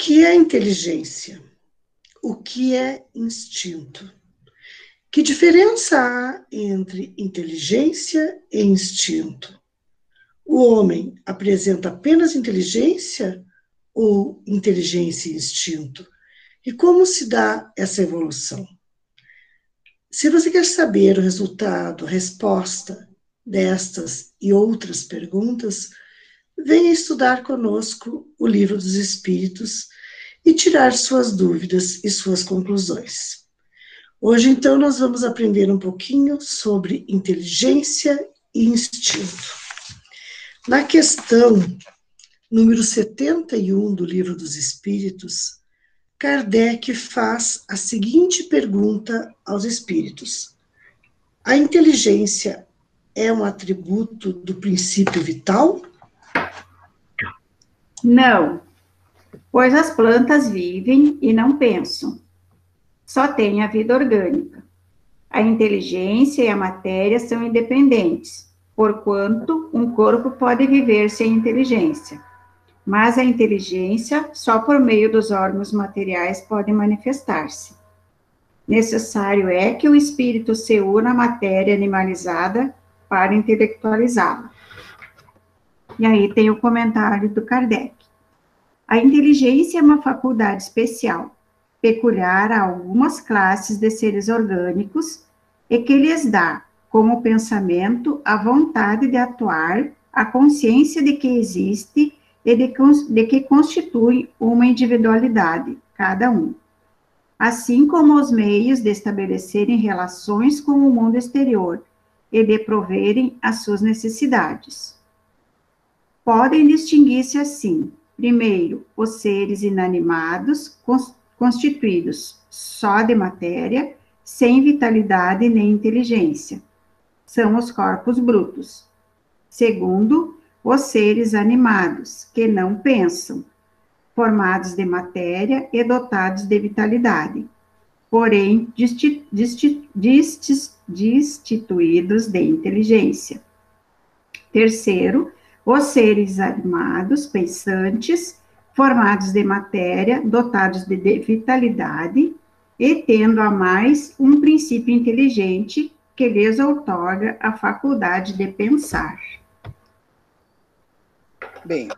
que é inteligência? O que é instinto? Que diferença há entre inteligência e instinto? O homem apresenta apenas inteligência ou inteligência e instinto? E como se dá essa evolução? Se você quer saber o resultado, a resposta destas e outras perguntas, venha estudar conosco o Livro dos Espíritos e tirar suas dúvidas e suas conclusões. Hoje, então, nós vamos aprender um pouquinho sobre inteligência e instinto. Na questão número 71 do Livro dos Espíritos, Kardec faz a seguinte pergunta aos espíritos: a inteligência é um atributo do princípio vital? Não, pois as plantas vivem e não pensam. Só tem a vida orgânica. A inteligência e a matéria são independentes, porquanto um corpo pode viver sem inteligência. Mas a inteligência, só por meio dos órgãos materiais, pode manifestar-se. Necessário é que o espírito se una à matéria animalizada para intelectualizá-la. E aí tem o comentário do Kardec. A inteligência é uma faculdade especial, peculiar a algumas classes de seres orgânicos e que lhes dá, como pensamento, a vontade de atuar, a consciência de que existe e de que constitui uma individualidade, cada um, assim como os meios de estabelecerem relações com o mundo exterior e de proverem as suas necessidades. Podem distinguir-se assim, primeiro, os seres inanimados, constituídos só de matéria, sem vitalidade nem inteligência. São os corpos brutos. Segundo, os seres animados, que não pensam, formados de matéria e dotados de vitalidade, porém destituídos de inteligência. Terceiro, os seres animados, pensantes, formados de matéria, dotados de vitalidade e tendo a mais um princípio inteligente que lhes outorga a faculdade de pensar. Bem,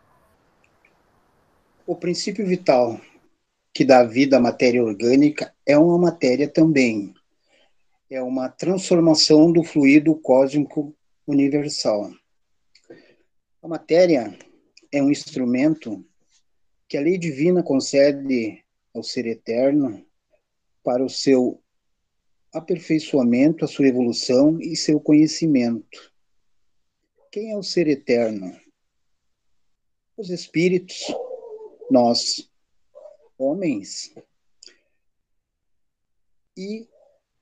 o princípio vital que dá vida à matéria orgânica é uma matéria também. É uma transformação do fluido cósmico universal. A matéria é um instrumento que a lei divina concede ao ser eterno para o seu aperfeiçoamento, a sua evolução e seu conhecimento. Quem é o ser eterno? Os espíritos, nós, homens, e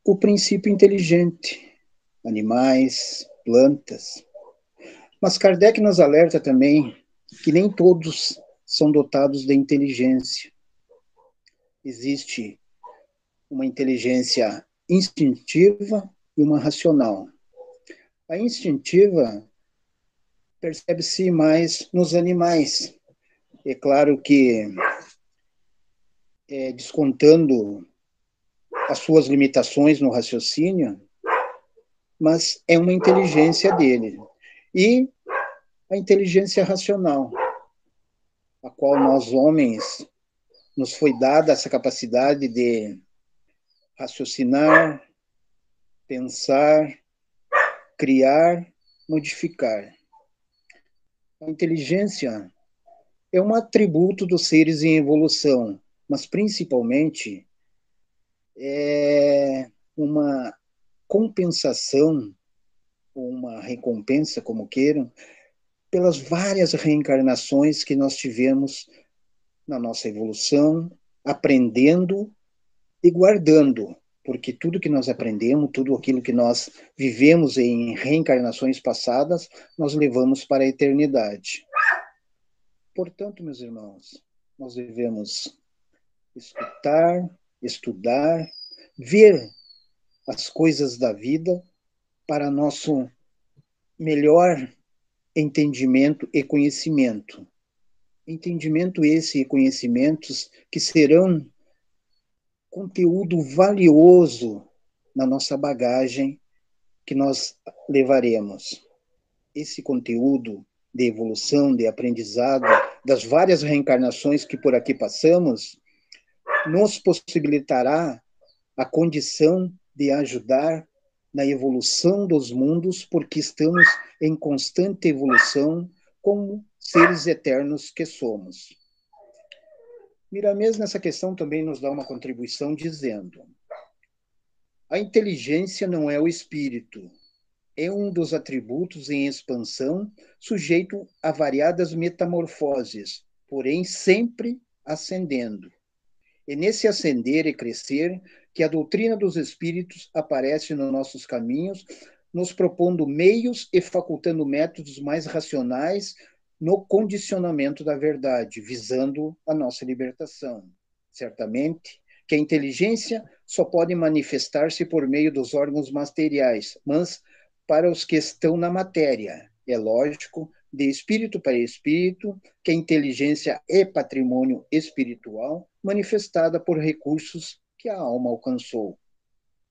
o princípio inteligente, animais, plantas. Mas Kardec nos alerta também que nem todos são dotados de inteligência. Existe uma inteligência instintiva e uma racional. A instintiva percebe-se mais nos animais. É claro que, descontando as suas limitações no raciocínio, mas é uma inteligência dele. E a inteligência racional, a qual nós, homens, nos foi dada essa capacidade de raciocinar, pensar, criar, modificar. A inteligência é um atributo dos seres em evolução, mas principalmente é uma compensação, ou uma recompensa, como queiram, pelas várias reencarnações que nós tivemos na nossa evolução, aprendendo e guardando, porque tudo que nós aprendemos, tudo aquilo que nós vivemos em reencarnações passadas, nós levamos para a eternidade. Portanto, meus irmãos, nós devemos escutar, estudar, ver as coisas da vida para nosso melhor entendimento e conhecimento. Entendimento esse e conhecimentos que serão conteúdo valioso na nossa bagagem que nós levaremos. Esse conteúdo de evolução, de aprendizado, das várias reencarnações que por aqui passamos, nos possibilitará a condição de ajudar na evolução dos mundos, porque estamos em constante evolução como seres eternos que somos. Miramês, nessa questão, também nos dá uma contribuição dizendo: a inteligência não é o espírito, é um dos atributos em expansão, sujeito a variadas metamorfoses, porém sempre ascendendo. É nesse ascender e crescer que a doutrina dos espíritos aparece nos nossos caminhos, nos propondo meios e facultando métodos mais racionais no condicionamento da verdade, visando a nossa libertação. Certamente que a inteligência só pode manifestar-se por meio dos órgãos materiais, mas para os que estão na matéria, é lógico, de espírito para espírito, que a inteligência é patrimônio espiritual, manifestada por recursos que a alma alcançou.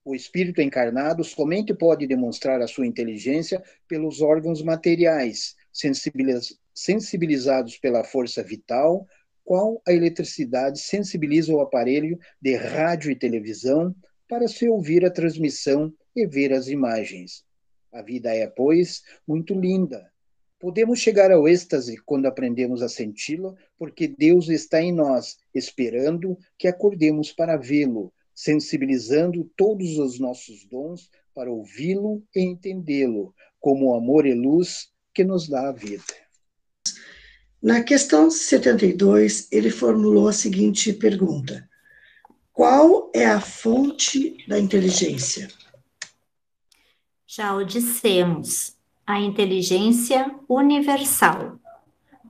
O espírito encarnado somente pode demonstrar a sua inteligência pelos órgãos materiais, sensibilizados pela força vital, qual a eletricidade sensibiliza o aparelho de rádio e televisão para se ouvir a transmissão e ver as imagens. A vida é, pois, muito linda. Podemos chegar ao êxtase quando aprendemos a senti-la, porque Deus está em nós, esperando que acordemos para vê-lo, sensibilizando todos os nossos dons para ouvi-lo e entendê-lo, como o amor e luz que nos dá a vida. Na questão 72, ele formulou a seguinte pergunta: qual é a fonte da inteligência? Já o dissemos, a inteligência universal.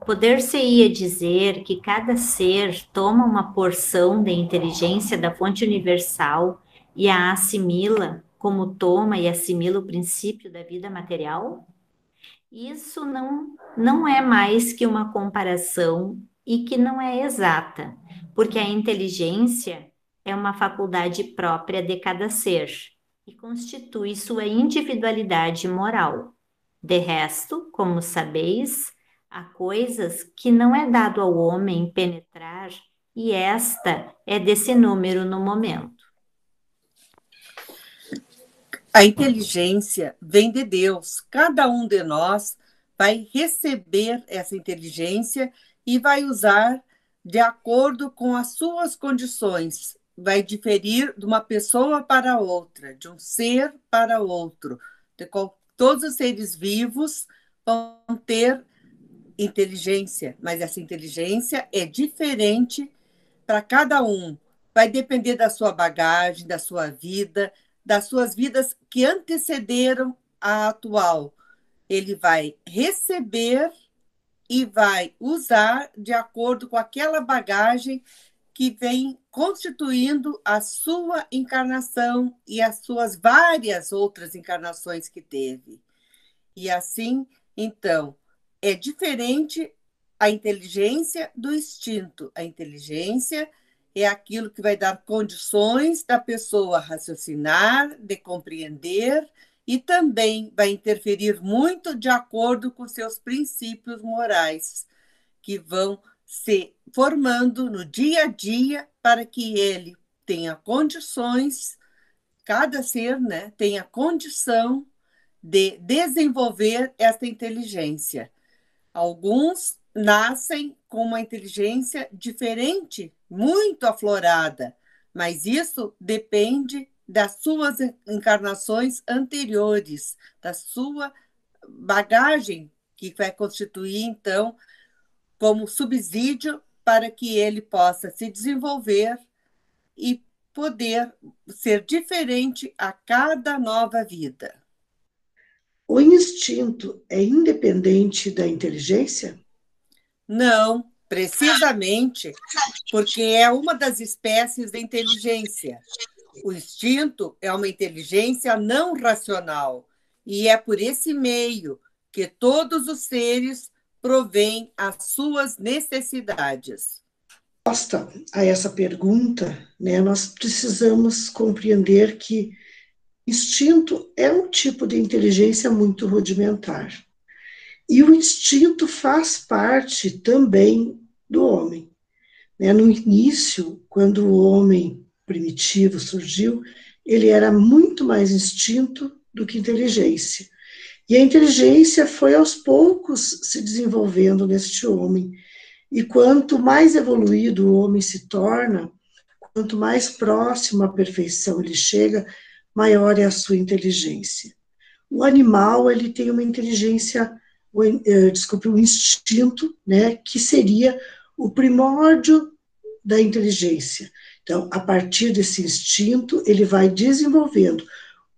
Poder-se-ia dizer que cada ser toma uma porção da inteligência da fonte universal e a assimila, como toma e assimila o princípio da vida material? Isso não é mais que uma comparação e que não é exata, porque a inteligência é uma faculdade própria de cada ser e constitui sua individualidade moral. De resto, como sabeis, há coisas que não é dado ao homem penetrar, e esta é desse número no momento. A inteligência vem de Deus. Cada um de nós vai receber essa inteligência e vai usar de acordo com as suas condições. Vai diferir de uma pessoa para outra, de um ser para outro. Todos os seres vivos vão ter inteligência, mas essa inteligência é diferente para cada um. Vai depender da sua bagagem, da sua vida, das suas vidas que antecederam a atual. Ele vai receber e vai usar de acordo com aquela bagagem que vem constituindo a sua encarnação e as suas várias outras encarnações que teve. E assim, então, é diferente a inteligência do instinto. A inteligência é aquilo que vai dar condições da pessoa raciocinar, de compreender, e também vai interferir muito de acordo com seus princípios morais, que vão se formando no dia a dia para que ele tenha condições, cada ser, né, tenha condição de desenvolver essa inteligência. Alguns nascem com uma inteligência diferente, muito aflorada, mas isso depende das suas encarnações anteriores, da sua bagagem, que vai constituir, então, como subsídio para que ele possa se desenvolver e poder ser diferente a cada nova vida. O instinto é independente da inteligência? Não, precisamente porque é uma das espécies da inteligência. O instinto é uma inteligência não racional e é por esse meio que todos os seres provém às suas necessidades? Resposta a essa pergunta, né, nós precisamos compreender que instinto é um tipo de inteligência muito rudimentar. E o instinto faz parte também do homem. Né? No início, quando o homem primitivo surgiu, ele era muito mais instinto do que inteligência. E a inteligência foi aos poucos se desenvolvendo neste homem. E quanto mais evoluído o homem se torna, quanto mais próximo à perfeição ele chega, maior é a sua inteligência. O animal, ele tem uma inteligência, um instinto, né, que seria o primórdio da inteligência. Então, a partir desse instinto, ele vai desenvolvendo.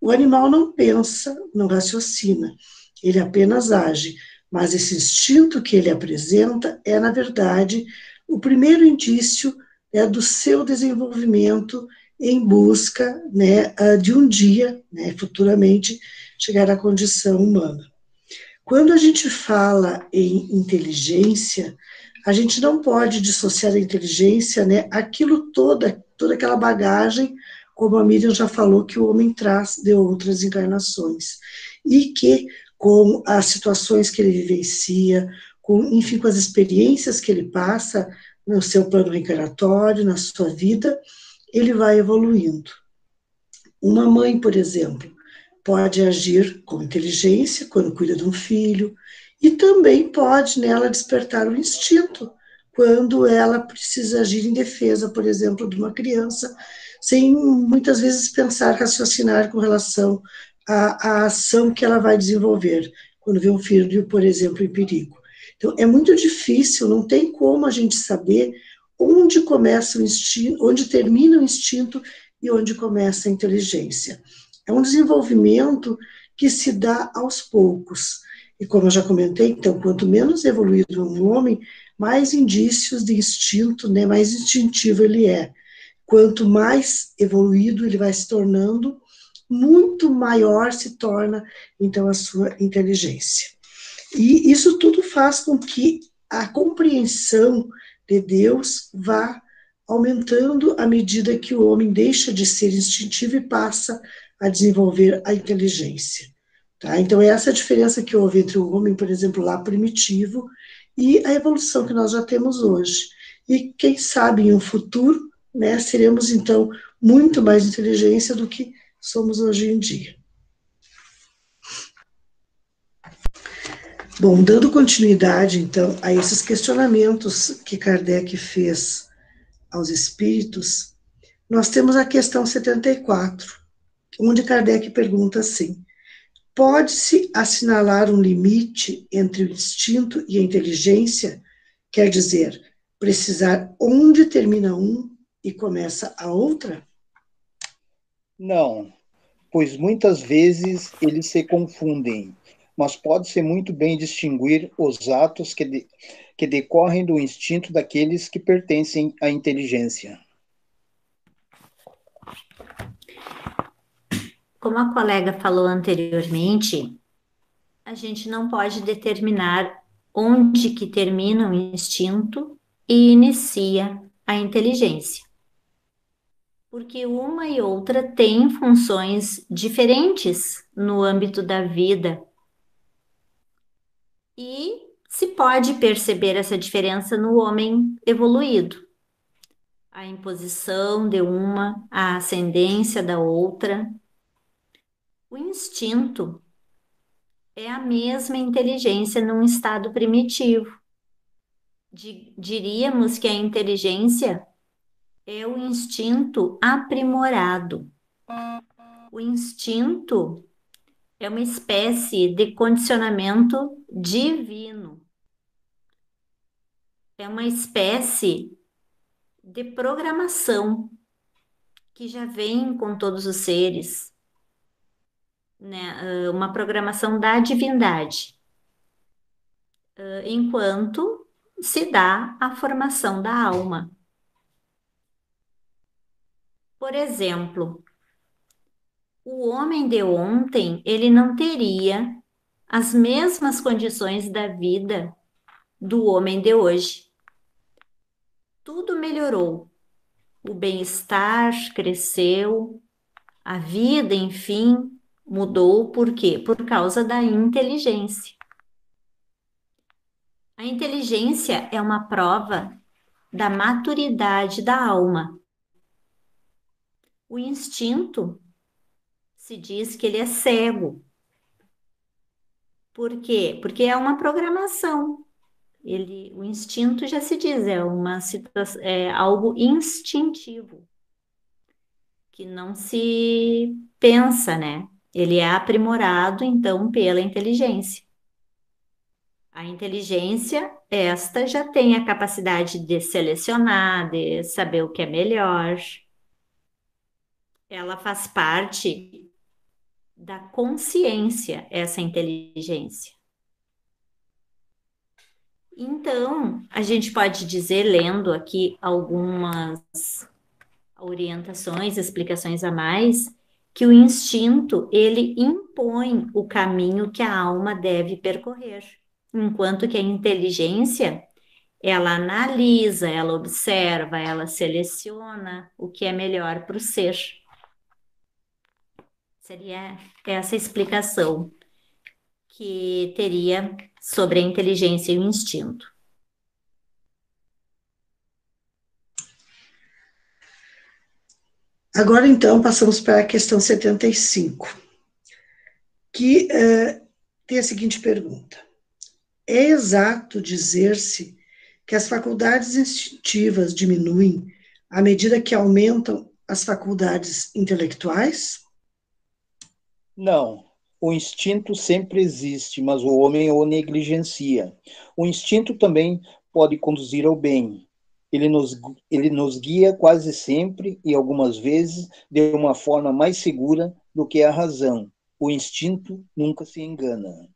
O animal não pensa, não raciocina, ele apenas age. Mas esse instinto que ele apresenta é, na verdade, o primeiro indício, né, do seu desenvolvimento em busca, né, de um dia, né, futuramente, chegar à condição humana. Quando a gente fala em inteligência, a gente não pode dissociar da inteligência, né, aquilo toda aquela bagagem, como a Miriam já falou, que o homem traz de outras encarnações. E que, com as situações que ele vivencia, enfim, com as experiências que ele passa no seu plano reencarnatório, na sua vida, ele vai evoluindo. Uma mãe, por exemplo, pode agir com inteligência quando cuida de um filho, e também pode nela despertar o instinto quando ela precisa agir em defesa, por exemplo, de uma criança, sem muitas vezes pensar, raciocinar com relação à ação que ela vai desenvolver, quando vê um filho, por exemplo, em perigo. Então, é muito difícil, não tem como a gente saber onde começa o instinto, onde termina o instinto e onde começa a inteligência. É um desenvolvimento que se dá aos poucos. E como eu já comentei, então, quanto menos evoluído um homem, mais indícios de instinto, né, mais instintivo ele é. Quanto mais evoluído ele vai se tornando, muito maior se torna, então, a sua inteligência. E isso tudo faz com que a compreensão de Deus vá aumentando à medida que o homem deixa de ser instintivo e passa a desenvolver a inteligência. Tá? Então, essa é a diferença que houve entre o homem, por exemplo, lá primitivo, e a evolução que nós já temos hoje. E quem sabe em um futuro, né, seremos, então, muito mais inteligência do que somos hoje em dia. Bom, dando continuidade, então, a esses questionamentos que Kardec fez aos espíritos, nós temos a questão 74, onde Kardec pergunta assim: pode-se assinalar um limite entre o instinto e a inteligência? Quer dizer, precisar onde termina um e começa a outra? Não, pois muitas vezes eles se confundem, mas pode-se muito bem distinguir os atos que decorrem do instinto daqueles que pertencem à inteligência. Como a colega falou anteriormente, a gente não pode determinar onde que termina o instinto e inicia a inteligência. Porque uma e outra têm funções diferentes no âmbito da vida. E se pode perceber essa diferença no homem evoluído. A imposição de uma, a ascendência da outra. O instinto é a mesma inteligência num estado primitivo. Diríamos que a inteligência é o instinto aprimorado. O instinto é uma espécie de condicionamento divino. É uma espécie de programação que já vem com todos os seres, né? Uma programação da divindade, enquanto se dá a formação da alma. Por exemplo, o homem de ontem, ele não teria as mesmas condições da vida do homem de hoje. Tudo melhorou. O bem-estar cresceu, a vida, enfim, mudou. Por quê? Por causa da inteligência. A inteligência é uma prova da maturidade da alma. O instinto se diz que ele é cego. Por quê? Porque é uma programação. O instinto já se diz, é uma situação, é algo instintivo, que não se pensa, né? Ele é aprimorado, então, pela inteligência. A inteligência, esta já tem a capacidade de selecionar, de saber o que é melhor. Ela faz parte da consciência, essa inteligência. Então, a gente pode dizer, lendo aqui algumas orientações, explicações a mais, que o instinto, ele impõe o caminho que a alma deve percorrer, enquanto que a inteligência, ela analisa, ela observa, ela seleciona o que é melhor para o ser. Seria essa explicação que teria sobre a inteligência e o instinto. Agora, então, passamos para a questão 75, que tem a seguinte pergunta. É exato dizer-se que as faculdades instintivas diminuem à medida que aumentam as faculdades intelectuais? Não. O instinto sempre existe, mas o homem o negligencia. O instinto também pode conduzir ao bem. Ele nos guia quase sempre e algumas vezes de uma forma mais segura do que a razão. O instinto nunca se engana.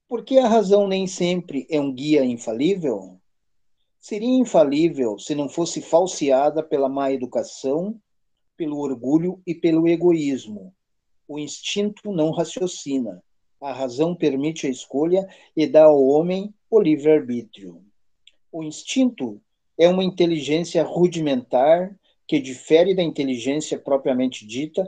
Por que a razão nem sempre é um guia infalível? Seria infalível se não fosse falseada pela má educação, pelo orgulho e pelo egoísmo. O instinto não raciocina. A razão permite a escolha e dá ao homem o livre-arbítrio. O instinto é uma inteligência rudimentar que difere da inteligência propriamente dita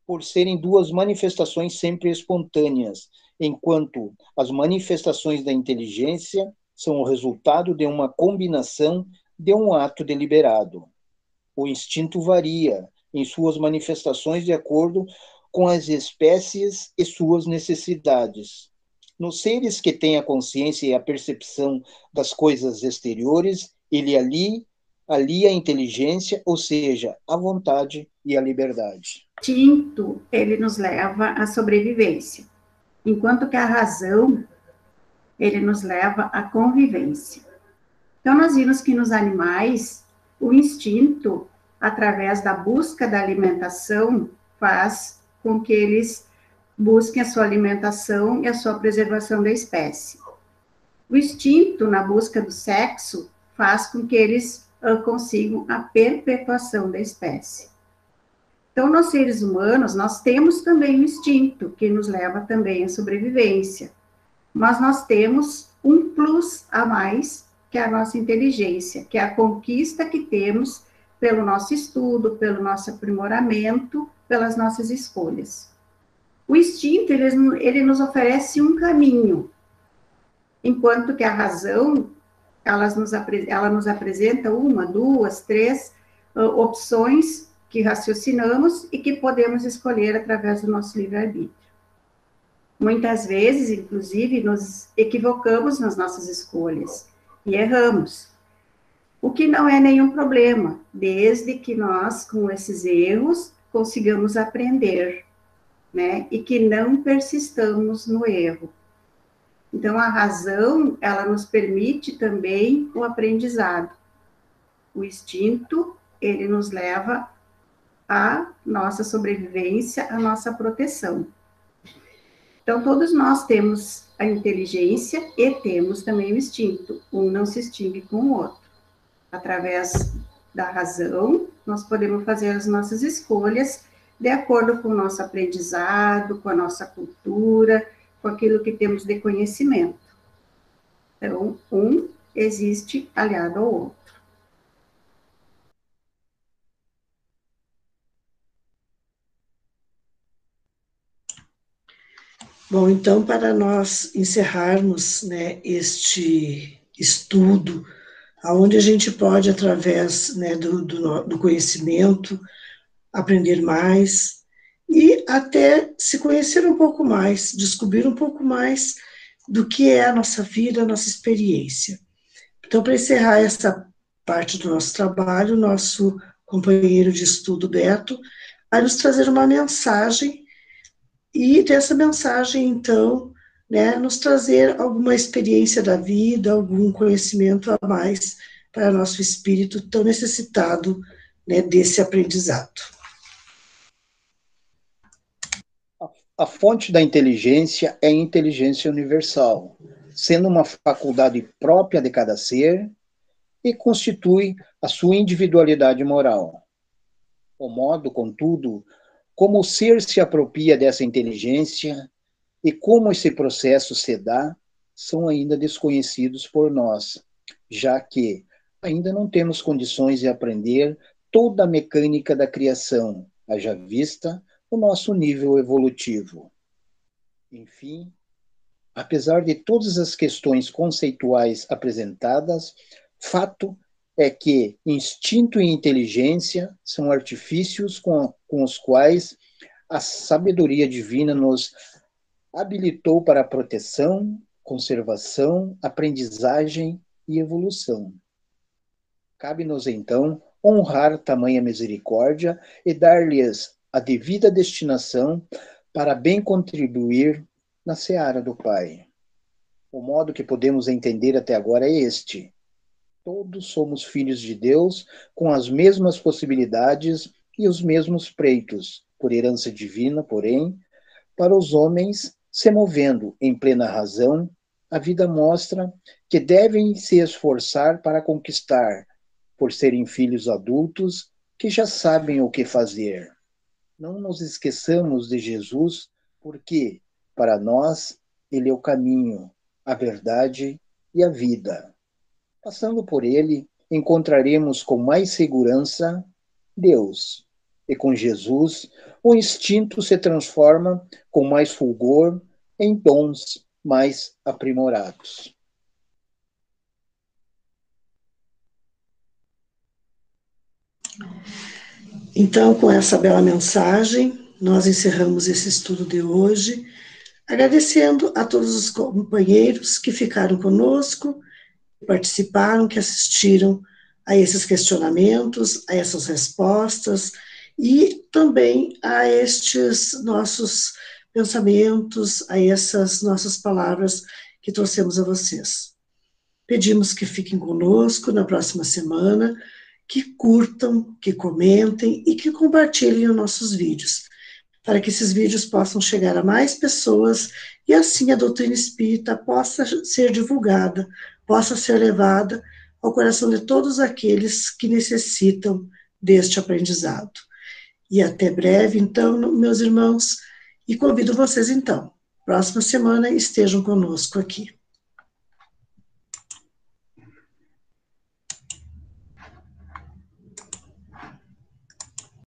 por serem duas manifestações sempre espontâneas, enquanto as manifestações da inteligência são o resultado de uma combinação de um ato deliberado. O instinto varia em suas manifestações de acordo com as espécies e suas necessidades. Nos seres que têm a consciência e a percepção das coisas exteriores, ele alia a inteligência, ou seja, a vontade e a liberdade. O instinto, ele nos leva à sobrevivência, enquanto que a razão, ele nos leva à convivência. Então, nós vimos que nos animais, o instinto, através da busca da alimentação, faz com que eles busquem a sua alimentação e a sua preservação da espécie. O instinto na busca do sexo faz com que eles consigam a perpetuação da espécie. Então, nós seres humanos, nós temos também o instinto, que nos leva também à sobrevivência, mas nós temos um plus a mais, que é a nossa inteligência, que é a conquista que temos pelo nosso estudo, pelo nosso aprimoramento, pelas nossas escolhas. O instinto, ele nos oferece um caminho, enquanto que a razão, ela nos apresenta uma, duas, três opções que raciocinamos e que podemos escolher através do nosso livre-arbítrio. Muitas vezes, inclusive, nos equivocamos nas nossas escolhas e erramos, o que não é nenhum problema, desde que nós, com esses erros, consigamos aprender, né? E que não persistamos no erro. Então, a razão, ela nos permite também o aprendizado. O instinto, ele nos leva à nossa sobrevivência, à nossa proteção. Então, todos nós temos a inteligência e temos também o instinto. Um não se extingue com o outro. Através da razão, nós podemos fazer as nossas escolhas de acordo com o nosso aprendizado, com a nossa cultura, com aquilo que temos de conhecimento. Então, um existe aliado ao outro. Bom, então, para nós encerrarmos, né, este estudo, onde a gente pode, através, né, do conhecimento, aprender mais e até se conhecer um pouco mais, descobrir um pouco mais do que é a nossa vida, a nossa experiência. Então, para encerrar essa parte do nosso trabalho, nosso companheiro de estudo, Beto, vai nos trazer uma mensagem e dessa mensagem, então, né, nos trazer alguma experiência da vida, algum conhecimento a mais para nosso espírito tão necessitado, né, desse aprendizado. A fonte da inteligência é a inteligência universal, sendo uma faculdade própria de cada ser e constitui a sua individualidade moral. O modo, contudo, como o ser se apropria dessa inteligência e como esse processo se dá, são ainda desconhecidos por nós, já que ainda não temos condições de aprender toda a mecânica da criação, haja vista o nosso nível evolutivo. Enfim, apesar de todas as questões conceituais apresentadas, fato é que instinto e inteligência são artifícios com os quais a sabedoria divina nos habilitou para a proteção, conservação, aprendizagem e evolução. Cabe-nos, então, honrar tamanha misericórdia e dar-lhes a devida destinação para bem contribuir na seara do Pai. O modo que podemos entender até agora é este: todos somos filhos de Deus com as mesmas possibilidades e os mesmos preitos, por herança divina, porém, para os homens, se movendo em plena razão, a vida mostra que devem se esforçar para conquistar, por serem filhos adultos que já sabem o que fazer. Não nos esqueçamos de Jesus, porque, para nós, ele é o caminho, a verdade e a vida. Passando por ele, encontraremos com mais segurança Deus. E com Jesus, o instinto se transforma com mais fulgor em dons mais aprimorados. Então, com essa bela mensagem, nós encerramos esse estudo de hoje, agradecendo a todos os companheiros que ficaram conosco, que participaram, que assistiram a esses questionamentos, a essas respostas e também a estes nossos pensamentos, a essas nossas palavras que trouxemos a vocês. Pedimos que fiquem conosco na próxima semana, que curtam, que comentem e que compartilhem os nossos vídeos, para que esses vídeos possam chegar a mais pessoas e assim a doutrina espírita possa ser divulgada, possa ser levada ao coração de todos aqueles que necessitam deste aprendizado. E até breve, então, meus irmãos, e convido vocês, então, próxima semana estejam conosco aqui.